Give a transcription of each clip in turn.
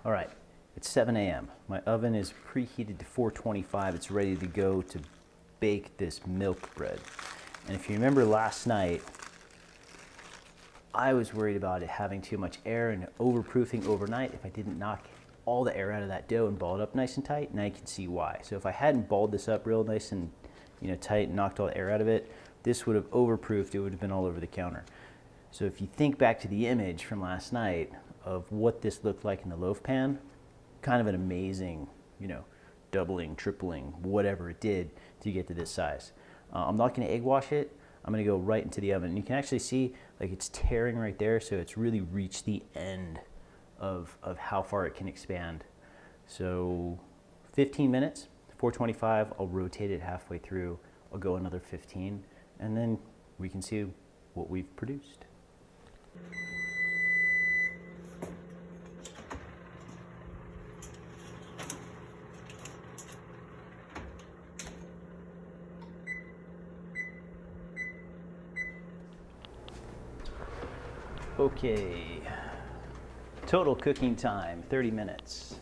All right, it's 7 a.m. My oven is preheated to 425. It's ready to go to bake this milk bread. And if you remember last night, I was worried about it having too much air and overproofing overnight if I didn't knock all the air out of that dough and ball it up nice and tight. Now you can see why. So if I hadn't balled this up real nice and tight and knocked all the air out of it, this would have overproofed. It would have been all over the counter. So if you think back to the image from last night of what this looked like in the loaf pan, kind of an amazing, doubling, tripling, whatever it did to get to this size. I'm not going to egg wash it. I'm going to go right into the oven. And you can actually see like it's tearing right there, so it's really reached the end of how far it can expand. So 15 minutes, 425, I'll rotate it halfway through. I'll go another 15, and then we can see what we've produced. Okay, total cooking time, 30 minutes.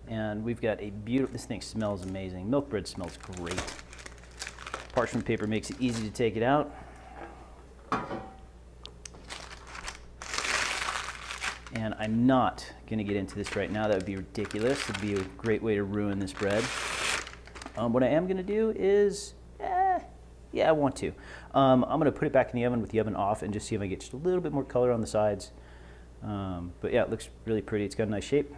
And we've got a beautiful, this thing smells amazing. Milk bread smells great. Parchment paper makes it easy to take it out. And I'm not gonna get into this right now. That would be ridiculous. It'd be a great way to ruin this bread. What I am gonna do is, yeah, I want to. I'm gonna put it back in the oven with the oven off and just see if I get just a little bit more color on the sides. But yeah, it looks really pretty. It's got a nice shape.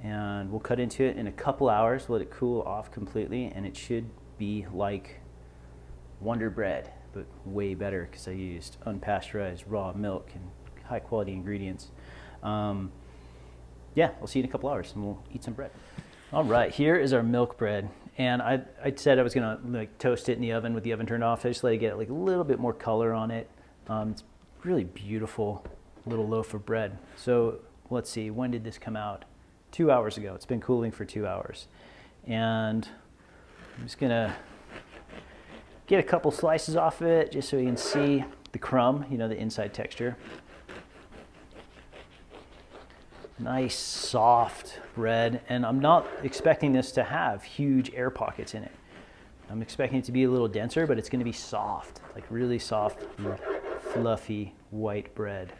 And we'll cut into it in a couple hours, let it cool off completely, and it should be like Wonder Bread, but way better because I used unpasteurized raw milk and high quality ingredients. Yeah, I'll see you in a couple hours and we'll eat some bread. All right, here is our milk bread. And I said I was gonna toast it in the oven with the oven turned off. I just let it get like a little bit more color on it. It's really beautiful little loaf of bread. So let's see, when did this come out? 2 hours ago. It's been cooling for 2 hours. And I'm just gonna get a couple slices off of it just so you can see the crumb, the inside texture. Nice soft bread, and I'm not expecting this to have huge air pockets in it. I'm expecting it to be a little denser, but it's going to be soft, like really soft, fluffy white bread.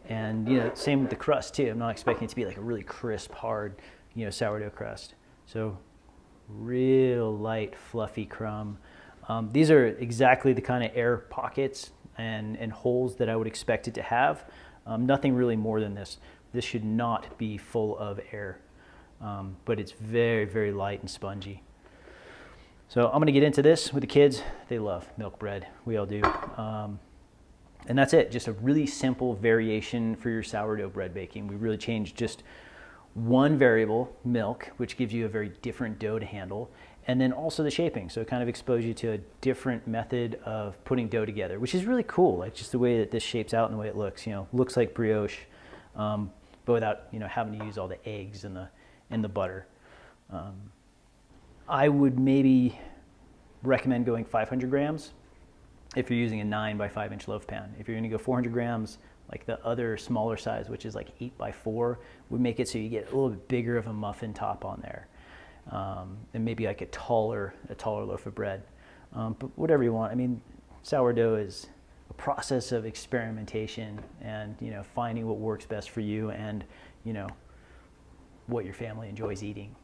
And same with the crust too. I'm not expecting it to be like a really crisp, hard, sourdough crust. So real light, fluffy crumb. These are exactly the kind of air pockets and holes that I would expect it to have. Nothing really more than this. This should not be full of air, but it's very, very light and spongy. So I'm gonna get into this with the kids. They love milk bread, we all do. And that's it, just a really simple variation for your sourdough bread baking. We really changed just one variable, milk, which gives you a very different dough to handle, and then also the shaping. So it kind of exposed you to a different method of putting dough together, which is really cool. Like just the way that this shapes out and the way it looks, looks like brioche, but without, having to use all the eggs and the butter. I would maybe recommend going 500 grams if you're using a 9 by 5 inch loaf pan. If you're gonna go 400 grams, like the other smaller size, which is like 8 by 4, would make it so you get a little bit bigger of a muffin top on there. And maybe like a taller loaf of bread. But whatever you want. I mean, sourdough is a process of experimentation and, finding what works best for you and, what your family enjoys eating.